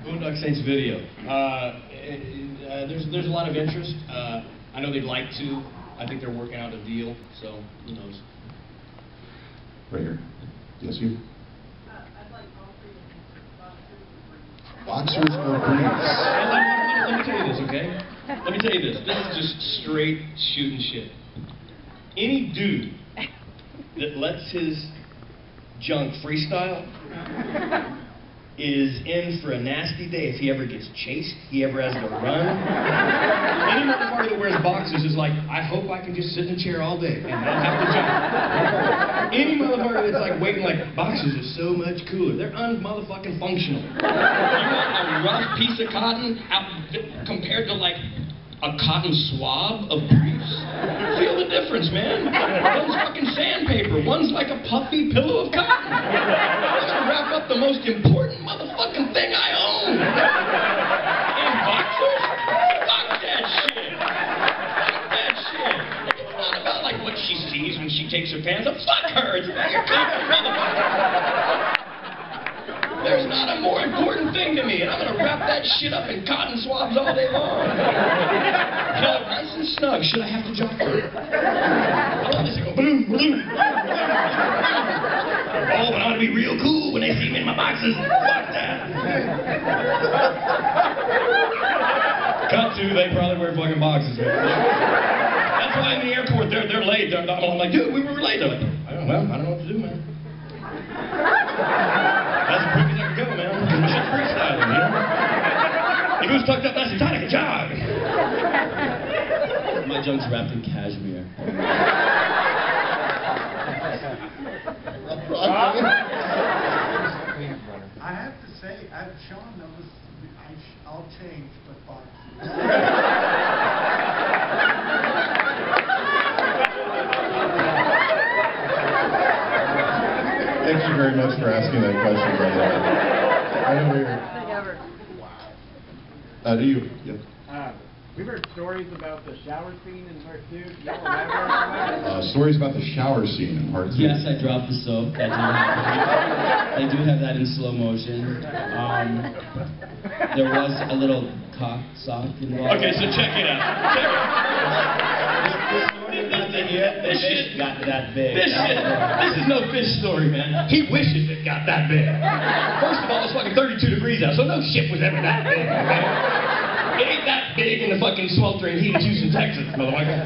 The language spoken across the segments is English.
Boondock Saints video. There's a lot of interest. I know they'd like to. I think they're working out a deal, so who knows. Right here. Yes, you. I'd like all three of them. Boxers or briefs? Let me tell you this, okay? Let me tell you this. This is just straight shooting shit. Any dude that lets his junk freestyle is in for a nasty day if he ever gets chased, he ever has to run. Any motherfucker that wears boxers is like, I hope I can just sit in a chair all day and not have to jump. Any motherfucker that's like waiting, like, boxers are so much cooler. They're un-motherfucking functional. You want a rough piece of cotton out compared to like a cotton swab of briefs? Feel the difference, man. One's fucking sandpaper, one's like a puffy pillow of cotton. I'm gonna wrap up the most important motherfucking thing I own. And boxers? Fuck that shit. Fuck that shit. It's not about like what she sees when she takes her pants off. Fuck her. It's about your comfort, motherfucker. There's not a more important thing to me, and I'm gonna wrap that shit up in cotton swabs all day long. Hell, nice and snug. Should I have to jump for it? I love this. I go boom, boom. Oh, but I want to be real cool when they see me in my boxes. Fuck that. Cut to, they probably wear fucking boxes. That's why in the airport they're late. I'm like, dude, we were late. They're like, I don't know what to do, man. That's as quick as I can go, man. Because my shit's freestyling, you know? If it was tucked up nice and tight, I could jog. My junk's wrapped in cashmere. I have to say, Sean knows I'll change, but boxers. Thank you very much for asking that question, by the way. Right over here. Wow. Do you? Yep. We've heard stories about the shower scene in part 2. Do you elaborate? Stories about the shower scene in part 2. Yes, I dropped the soap. They do have that in slow motion. There was a little cock sock involved. Okay, so check it out. This shit got that big. This is no fish story, man. He wishes it got that big. First of all, it's fucking 32 degrees out, so no shit was ever that big, okay? It ain't that big in the fucking sweltering heat of Houston, Texas, motherfucker.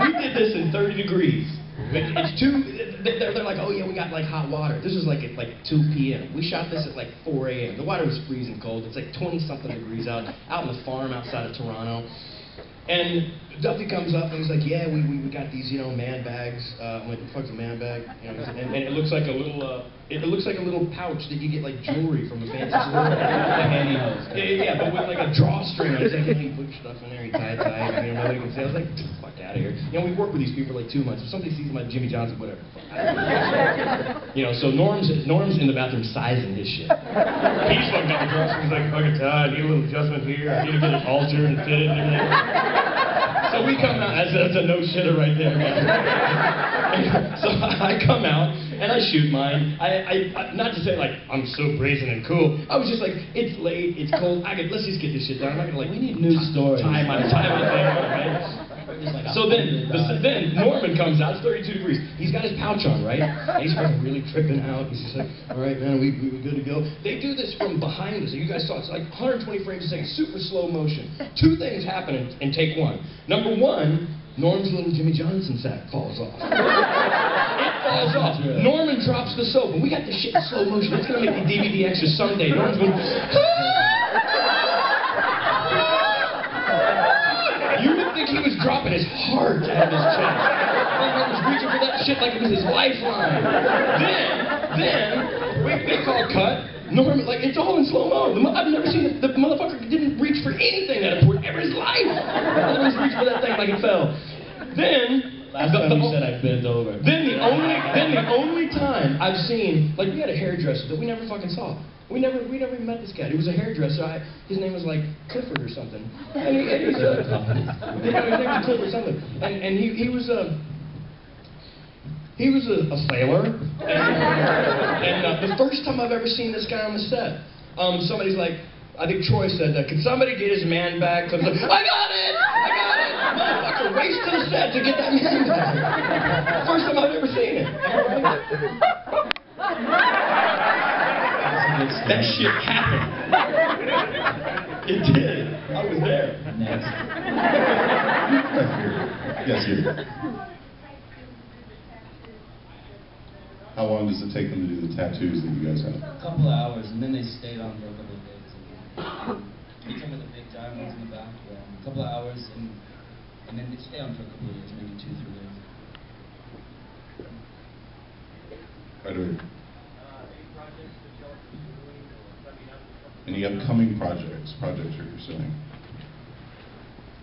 We did this in 30 degrees. It's they're like, oh yeah, we got like hot water. This was like at like 2 p.m. We shot this at like 4 a.m. The water was freezing cold. It's like 20-something degrees out in the farm outside of Toronto. And Duffy comes up and he's like, yeah, we got these, you know, man bags. I'm like, what the fuck's a man bag? You know, and it looks like a little, pouch that you get like jewelry from a fancy store. Yeah, but with like a drawstring on it. He's like, hey, you put your stuff in there, you tie it tight, you know, nobody can see. I was like, fuck out of here. You know, we work with these people for like 2 months. If somebody sees my Jimmy Johnson, whatever. You know, so Norm's in the bathroom sizing his shit. He's fucking up the drawstring. He's like, fucking tight, I need a little adjustment here. I need to get it altered and fitted and everything. So we come out, that's a no-shitter right there, man. So I come out, and I shoot mine. I not to say, like, I'm so brazen and cool. I was just like, it's late, it's cold, let's just get this shit done. I'm not gonna, like, we need news stories. Tie my thing up, right? So then Norman comes out, it's 32 degrees. He's got his pouch on, right? And he's fucking really tripping out. He's just like, all right, man, we good to go. They do this from behind us. You guys saw it's like 120 frames a second, super slow motion. 2 things happen in take 1. Number 1, Norm's little Jimmy Johnson sack falls off. It falls off. Norman drops the soap, and we got this shit in slow motion. It's gonna make the DVD extra someday. Norman's going, you would think he was dropping his heart out of his chest. He was reaching for that shit like it was his lifeline. Then we call cut. Norman, like, it's all in slow-mo. I've never seen it. The motherfucker didn't reach for anything that important ever in his life. He always reached for that thing like it fell. Then last time you said I bent over. Then the only time I've seen, like, we had a hairdresser that we never fucking saw. We never even met this cat. He was a hairdresser. His name was like Clifford or something. And his name was Clifford or something. And he was a sailor. And the first time I've ever seen this guy on the set, Somebody's like, I think Troy said that. Can somebody get his man bag? I got it! I got it! Motherfucker, race to the set to get that man bag. First time I've ever seen it. That shit happened. It did. I was there. Next. Yes, you. How long does it take them to do the tattoos that you guys have? A couple of hours, and then they stayed on for a couple of days. Each one with the big giant ones in the back. Yeah. A couple of hours, and then they stay on for a couple of days, maybe 2-3 days. Right away. Any upcoming projects you're pursuing?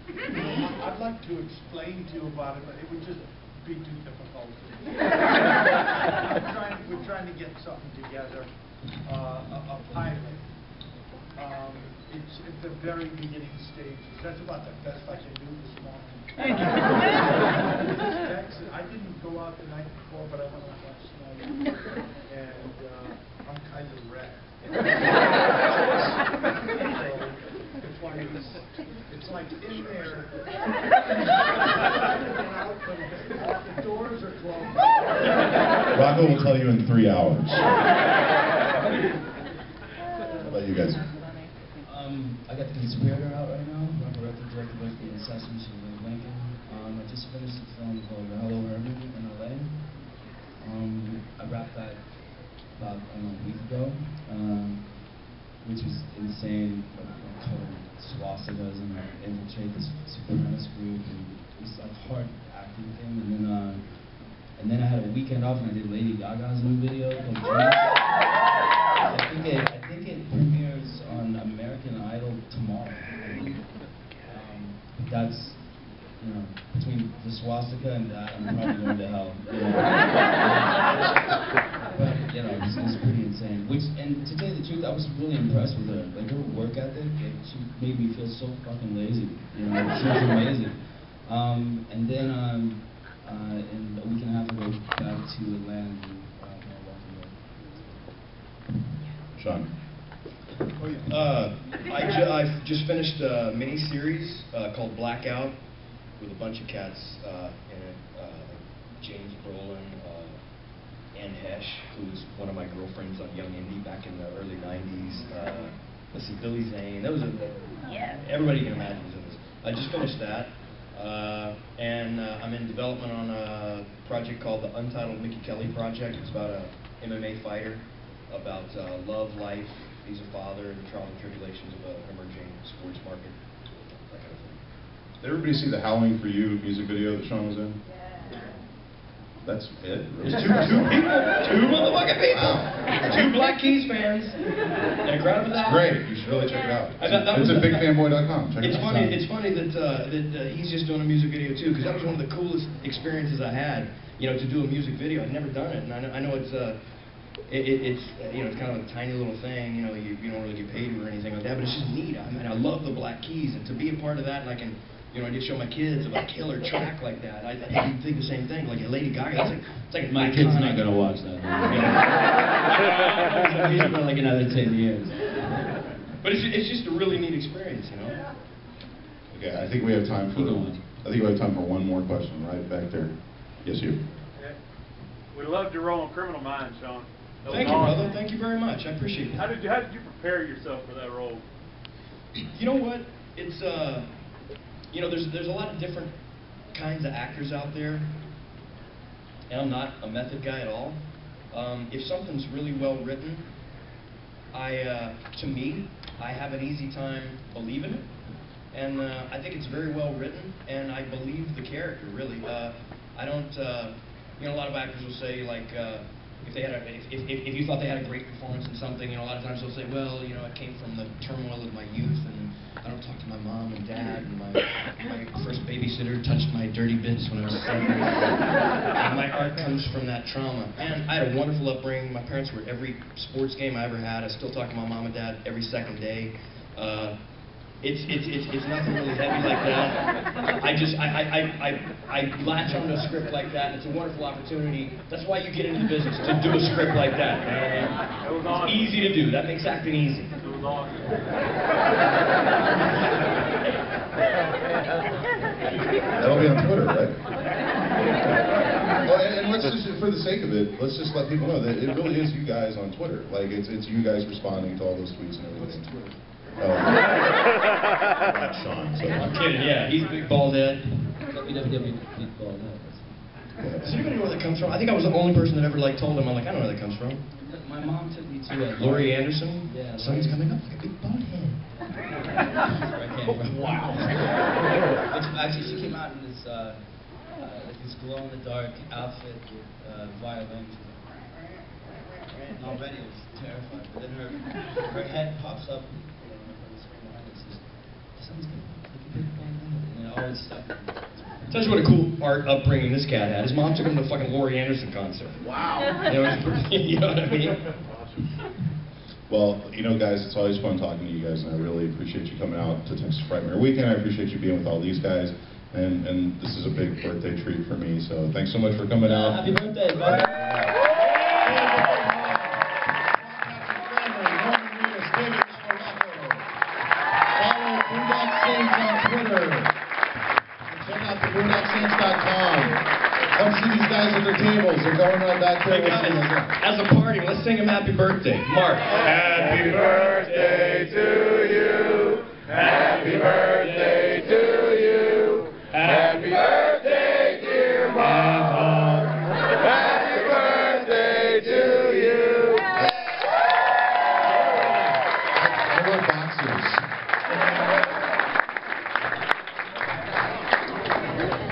I'd like to explain to you about it, but it would just be too difficult. We're trying to get something together, a pilot. It's at the very beginning stages. That's about the best I can do this morning. I didn't go out the night before, but I went out last night, and I'm kind of wrecked. It's like in there. The doors are closed. Rocco will tell you in 3 hours. How about you guys? I got The Conspirator out right now. Directed by the assassination of Lincoln. I just finished a film called Hello Herman in LA. I wrapped that about a week ago, which was insane. Covered swastikas and infiltrate this supremacist group, and it was like hard acting thing. And then I had a weekend off and I did Lady Gaga's new video called Dreams. I think it premieres on American Idol tomorrow. But that's, you know, between the swastika and that, I'm probably going to hell. You know? But, you know, it's pretty insane. And to tell you the truth, I was really impressed with her. Like, her work ethic, she made me feel so fucking lazy. You know, she was amazing. And then, in a week and a half ago, back to Atlanta and Sean. I've just finished a mini-series called Blackout with a bunch of cats in it. James Brolin, Anne Hesh, who was one of my girlfriends on Young Indie back in the early 90s. Let's see, Billy Zane. That was everybody you can imagine was in this. I just finished that. And I'm in development on a project called the Untitled Mickey Kelly Project. It's about a MMA fighter, about love, life, he's a father, and the trials and tribulations of an emerging sports market, that kind of thing. Did everybody see the Howling for You music video that Sean was in? That's it? Really? It's two motherfucking people. Wow. 2 Black Keys fans. And a crowd of that. Great, you should really check it out. It's at bigfanboy.com. Check it out. It's funny that he's just doing a music video too, because that was one of the coolest experiences I had. You know, to do a music video. I'd never done it, and I know it's you know, it's kind of a tiny little thing. You know, you don't really get paid or anything like that, but it's just neat. I mean, I love the Black Keys, and to be a part of that, and I can. You know, I just show my kids a killer track like that. I think the same thing. Like Lady Gaga, it's like my kid's not gonna watch that. He's for like another 10 years. But it's just a really neat experience, you know. Okay, I think we have time for one more question right back there. Yes, you. Yeah. We loved your role in Criminal Minds, Sean. Thank you, brother. Thank you very much. I appreciate it. How did you prepare yourself for that role? You know what? It's you know, there's a lot of different kinds of actors out there, and I'm not a method guy at all. If something's really well written, to me, I have an easy time believing it, and I think it's very well written, and I believe the character really. I don't, you know, a lot of actors will say like, if you thought they had a great performance in something, you know, a lot of times they'll say, well, you know, it came from the turmoil of my youth, and I don't talk to my mom and dad, and my first babysitter touched my dirty bits when I was 7. And my art comes from that trauma. And I had a wonderful upbringing. My parents were at every sports game I ever had. I still talk to my mom and dad every second day. It's nothing really heavy like that. I latch onto a script like that, and it's a wonderful opportunity. That's why you get into the business, to do a script like that. It's easy to do. That makes acting easy. Boondock. That'll be on Twitter, right? Well, and let's just, for the sake of it, let's just let people know that it really is you guys on Twitter. Like, it's you guys responding to all those tweets and everything. What's Twitter? Not Sean. So. I'm kidding, yeah. He's a big bald head. Big bald head. Does anybody know where that comes from? I think I was the only person that ever like told him. I'm like, I don't know where that comes from. My mom took me to Laurie Anderson? Yeah. Son's coming up like a big bald head. Wow. Actually, she came out in this like this glow-in-the-dark outfit with violins. And already I was terrified. But then her head pops up, you know, from the screen behind us. Someone's gonna look a big bald head. And it always stuck. Tells you what a cool art upbringing this cat had. His mom took him to the fucking Laurie Anderson concert. Wow. You know what I mean? Well, you know, guys, it's always fun talking to you guys, and I really appreciate you coming out to Texas Frightmare Weekend. I appreciate you being with all these guys, and this is a big birthday treat for me, so thanks so much for coming out. Happy birthday, bud. Follow Boondock Saints on Twitter. Check out the boondocks.com. Come see these guys at their tables. They're going right back there. As a party, let's sing him happy birthday. Mark. Happy birthday to you. Happy birthday to you. Happy birthday, dear Mom. Happy birthday to you. I wear boxers.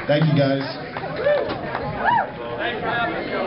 Thank you, guys. Thanks for having us, Sean.